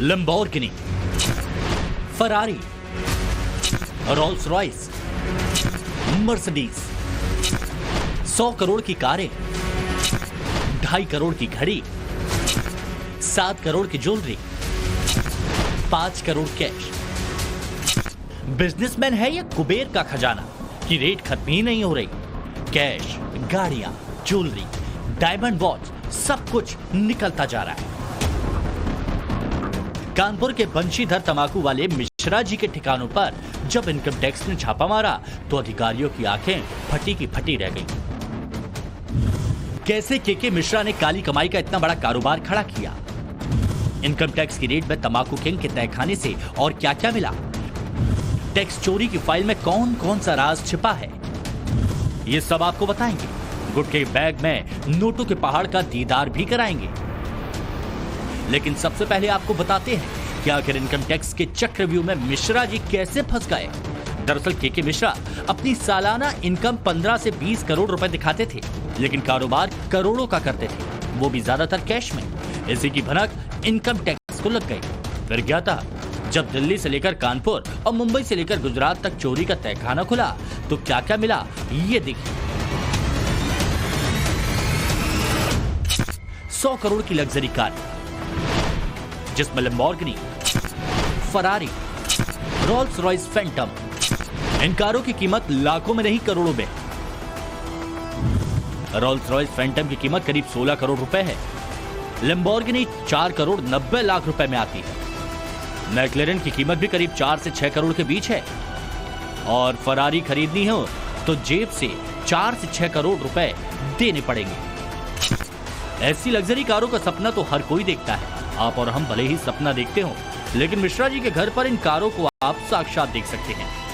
Lamborghini, Ferrari, Rolls Royce, Mercedes, 100 crore की कारें, 2.5 करोड़ की घड़ी, 7 करोड़ की ज्वेलरी, 5 करोड़ कैश। बिजनेसमैन है या कुबेर का खजाना की रेट खत्म ही नहीं हो रही। कैश, गाड़ियां, ज्वेलरी, डायमंड वॉच, सब कुछ निकलता जा रहा है। कानपुर के बंशीधर तंबाकू वाले मिश्रा जी के ठिकानों पर जब इनकम टैक्स ने छापा मारा तो अधिकारियों की आंखें फटी की फटी रह गईं। कैसे केके मिश्रा ने काली कमाई का इतना बड़ा कारोबार खड़ा किया? इनकम टैक्स की रेड में तंबाकू किंग के तहखाने से और क्या क्या मिला? टैक्स चोरी की फाइल में कौन कौन सा राज छिपा है, ये सब आपको बताएंगे। गुटके के बैग में नोटों के पहाड़ का दीदार भी कराएंगे। लेकिन सबसे पहले आपको बताते हैं कि आखिर इनकम टैक्स के चक्रव्यूह में मिश्रा जी कैसे फंस गए। दरअसल केके मिश्रा अपनी सालाना इनकम 15 से 20 करोड़ रुपए दिखाते थे, लेकिन कारोबार करोड़ों का करते थे, वो भी ज्यादातर कैश में। इसी की भनक इनकम टैक्स को लग गई। फिर क्या था, जब दिल्ली से लेकर कानपुर और मुंबई से लेकर गुजरात तक चोरी का तहखाना खुला तो क्या क्या मिला, ये देखिए। 100 करोड़ की लग्जरी कार, जिसमें Lamborghini, Ferrari, Rolls Royce Phantom, इन कारों की कीमत लाखों में नहीं करोड़ों में। रोल्स रॉयस फैंटम की कीमत करीब 16 करोड़ रुपए है। लैम्बोर्गिनी 4 करोड़ 90 लाख रुपए में आती है। मैक्लेरन की कीमत भी करीब 4 से 6 करोड़ के बीच है। और फरारी खरीदनी हो तो जेब से 4 से 6 करोड़ रुपए देने पड़ेंगे। ऐसी लग्जरी कारों का सपना तो हर कोई देखता है। आप और हम भले ही सपना देखते हो, लेकिन मिश्रा जी के घर पर इन कारों को आप साक्षात देख सकते हैं।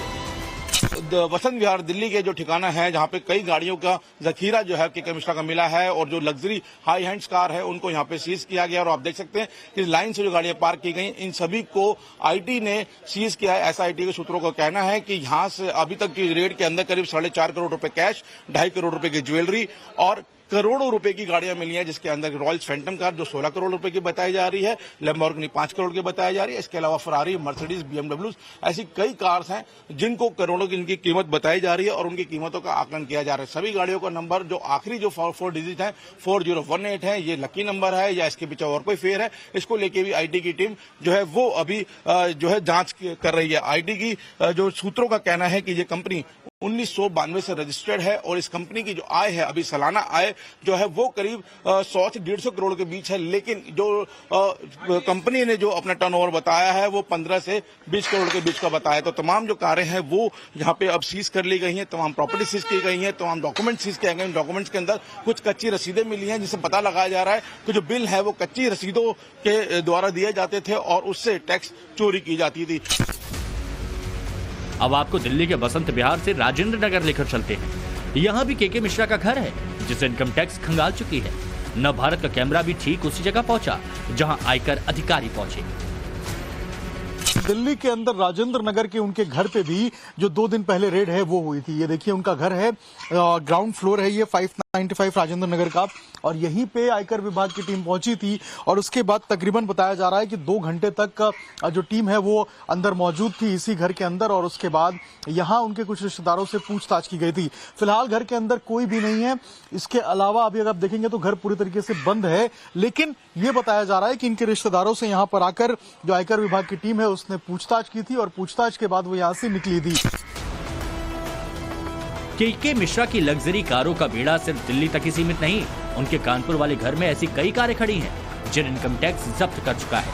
वसंत विहार दिल्ली के जो ठिकाना है, जहाँ पे कई गाड़ियों का जखीरा जो है केके मिश्रा का मिला है, और जो लग्जरी हाई हैंड्स कार है उनको यहाँ पे सीज किया गया। और आप देख सकते हैं कि लाइन से जो गाड़ियां पार्क की गई, इन सभी को आईटी ने सीज किया है। ऐसा आईटी के सूत्रों का कहना है कि यहाँ से अभी तक की रेड के अंदर करीब 4.5 करोड़ रुपए कैश, 2.5 करोड़ रुपए की ज्वेलरी और करोड़ों रुपए की गाड़ियां मिली हैं, जिसके अंदर रॉयल्स फैंटम कार जो 16 करोड़ रुपए की बताई जा रही है, लैम्बोर्गिनी 5 करोड़ की बताई जा रही है। इसके अलावा फरारी, मर्सिडीज, बीएमडब्ल्यू, ऐसी कई कार्स हैं जिनको करोड़ों की इनकी कीमत बताई जा रही है और उनकी कीमतों का आकलन किया जा रहा है। सभी गाड़ियों का नंबर जो आखिरी जो 4 डिजिट है 4018 है, ये लकी नंबर है या इसके पीछे और कोई फेयर है, इसको लेके भी आईटी की टीम जो है वो अभी जो है जांच कर रही है। आईटी की जो सूत्रों का कहना है कि ये कंपनी 1992 से रजिस्टर्ड है और इस कंपनी की जो आय है, अभी सालाना आय जो है वो करीब 100 से 150 करोड़ के बीच है। लेकिन जो कंपनी ने जो अपना टर्नओवर बताया है वो 15 से 20 करोड़ के बीच का बताया। तो तमाम जो कारें हैं वो यहाँ पे अब सीज कर ली गई हैं, तमाम प्रॉपर्टी सीज की गई हैं, तमाम डॉक्यूमेंट सीज किए गए। डॉक्यूमेंट्स के अंदर कुछ कच्ची रसीदें मिली हैं, जिससे पता लगाया जा रहा है कि जो बिल है वो कच्ची रसीदों के द्वारा दिए जाते थे और उससे टैक्स चोरी की जाती थी। अब आपको दिल्ली के बसंत विहार से राजेंद्र नगर लेकर चलते हैं। यहाँ भी केके मिश्रा का घर है, जिसे इनकम टैक्स खंगाल चुकी है। नव भारत का कैमरा भी ठीक उसी जगह पहुंचा जहां आयकर अधिकारी पहुंचे। दिल्ली के अंदर राजेंद्र नगर के उनके घर पे भी जो 2 दिन पहले रेड है वो हुई थी। ये देखिए उनका घर है, ग्राउंड फ्लोर है ये 595 राजेंद्र नगर का, और यहीं पे आयकर विभाग की टीम पहुंची थी। और उसके बाद तकरीबन बताया जा रहा है कि 2 घंटे तक जो टीम है वो अंदर मौजूद थी इसी घर के अंदर, और उसके बाद यहाँ उनके कुछ रिश्तेदारों से पूछताछ की गई थी। फिलहाल घर के अंदर कोई भी नहीं है। इसके अलावा अभी अगर आप देखेंगे तो घर पूरी तरीके से बंद है, लेकिन ये बताया जा रहा है कि इनके रिश्तेदारों से यहाँ पर आकर जो आयकर विभाग की टीम है उसने पूछताछ की थी और पूछताछ के बाद वो यहाँ से निकली थी। केके मिश्रा की लग्जरी कारों का बेड़ा सिर्फ दिल्ली तक ही सीमित नहीं, उनके कानपुर वाले घर में ऐसी कई कारें खड़ी हैं जिन इनकम टैक्स जब्त कर चुका है।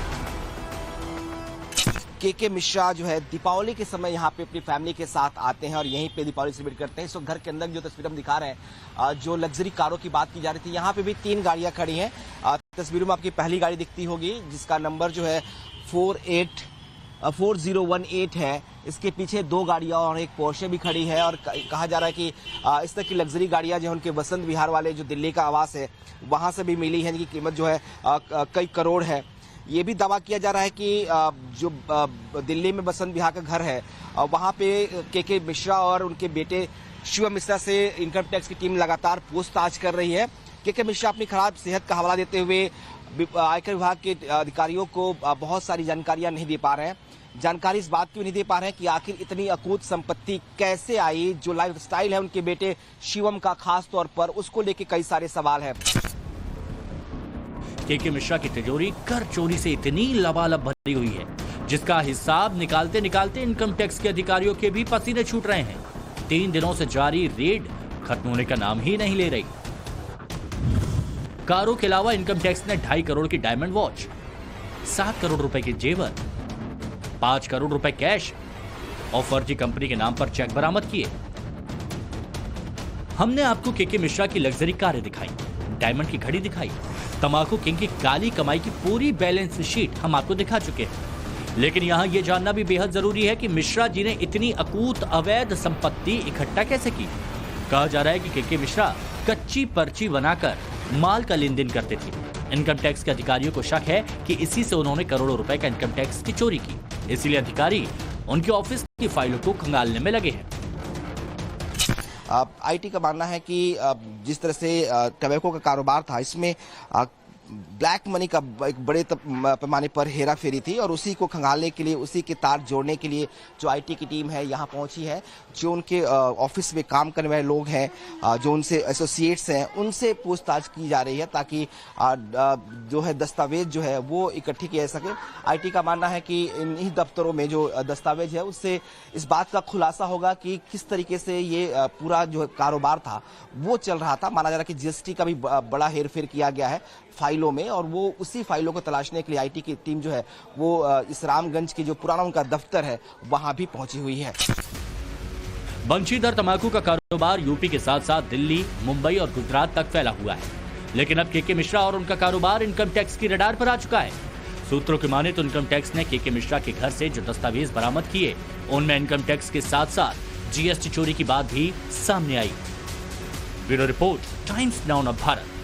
केके मिश्रा जो है दीपावली के समय यहाँ पे अपनी फैमिली के साथ आते हैं और यहीं पे दीपावली सेलिब्रेट करते हैं। इस वक्त घर के अंदर जो तस्वीर हम दिखा रहे हैं, जो लग्जरी कारों की बात की जा रही थी, यहाँ पे भी 3 गाड़ियां खड़ी हैं। तस्वीरों में आपकी पहली गाड़ी दिखती होगी जिसका नंबर जो है 4018 है। इसके पीछे 2 गाड़ियां और एक पोर्शे भी खड़ी है, और कहा जा रहा है कि इस तरह की लग्जरी गाड़ियां जो उनके वसंत विहार वाले जो दिल्ली का आवास है वहां से भी मिली है, जिनकी कीमत जो है कई करोड़ है। ये भी दावा किया जा रहा है कि जो दिल्ली में वसंत विहार का घर है वहां पे केके मिश्रा और उनके बेटे शिवम मिश्रा से इनकम टैक्स की टीम लगातार पूछताछ कर रही है। केके मिश्रा अपनी खराब सेहत का हवाला देते हुए आयकर विभाग के अधिकारियों को बहुत सारी जानकारियां नहीं दे पा रहे हैं। जानकारी इस बात की नहीं दे पा रहे हैं कि आखिर इतनी अकूत संपत्ति कैसे आई। जो लाइफस्टाइल है उनके बेटे शिवम का, खास तौर पर उसको लेके कई सारे सवाल हैं। के मिश्रा की तिजोरी कर चोरी से इतनी लबालब भरी हुई है जिसका हिसाब निकालते निकालते इनकम टैक्स के अधिकारियों के भी पसीने छूट रहे हैं। 3 दिनों से जारी रेड खत्म होने का नाम ही नहीं ले रही। कारों के अलावा इनकम टैक्स ने 2.5 करोड़ की डायमंड वॉच, 7 करोड़ रुपए के जेवर, 5 करोड़ रुपए कैश और फर्जी कंपनी के नाम पर चेक बरामद किए। हमने आपको के मिश्रा की लग्जरी कारें दिखाई, डायमंड की घड़ी दिखाई, तंबाकू किंग की काली कमाई की पूरी बैलेंस शीट हम आपको दिखा चुके हैं। लेकिन यहां यह जानना भी बेहद जरूरी है कि मिश्रा जी ने इतनी अकूत अवैध संपत्ति इकट्ठा कैसे की। कहा जा रहा है कि के मिश्रा कच्ची पर्ची बनाकर माल का लेन देन करते थे। इनकम टैक्स के अधिकारियों को शक है कि इसी से उन्होंने करोड़ों रुपए का इनकम टैक्स की चोरी की। इसलिए अधिकारी उनके ऑफिस की फाइलों को खंगालने में लगे हैं। आईटी का मानना है कि जिस तरह से टबैको का कारोबार था, इसमें ब्लैक मनी का एक बड़े पैमाने पर हेरा फेरी थी और उसी को खंगालने के लिए, उसी के तार जोड़ने के लिए जो आईटी की टीम है यहाँ पहुंची है। जो उनके ऑफिस में काम करने वाले लोग हैं, जो उनसे एसोसिएट्स हैं, उनसे पूछताछ की जा रही है ताकि जो है दस्तावेज जो है वो इकट्ठे किए जा सके। आईटी का मानना है कि इन्हीं दफ्तरों में जो दस्तावेज है उससे इस बात का खुलासा होगा कि किस तरीके से ये पूरा जो कारोबार था वो चल रहा था। माना जा रहा है कि जीएसटी का भी बड़ा हेरफेर किया गया है फाइलों में और वो उसी फाइलों को तलाशने के लिए आईटी की टीम जो है वो इस रामगंज की जो पुराना उनका दफ्तर है वहां भी पहुंची हुई है। बंशीधर तंबाकू का कारोबार यूपी के साथ साथ दिल्ली, मुंबई और गुजरात तक फैला हुआ है। लेकिन अब के मिश्रा और उनका कारोबार इनकम टैक्स की रडार पर आ चुका है। सूत्रों की माने तो इनकम टैक्स ने के मिश्रा के घर से जो दस्तावेज बरामद किए उनमें इनकम टैक्स के साथ साथ जीएसटी चोरी की बात भी सामने आई। Bureau report, Times Now Bharat.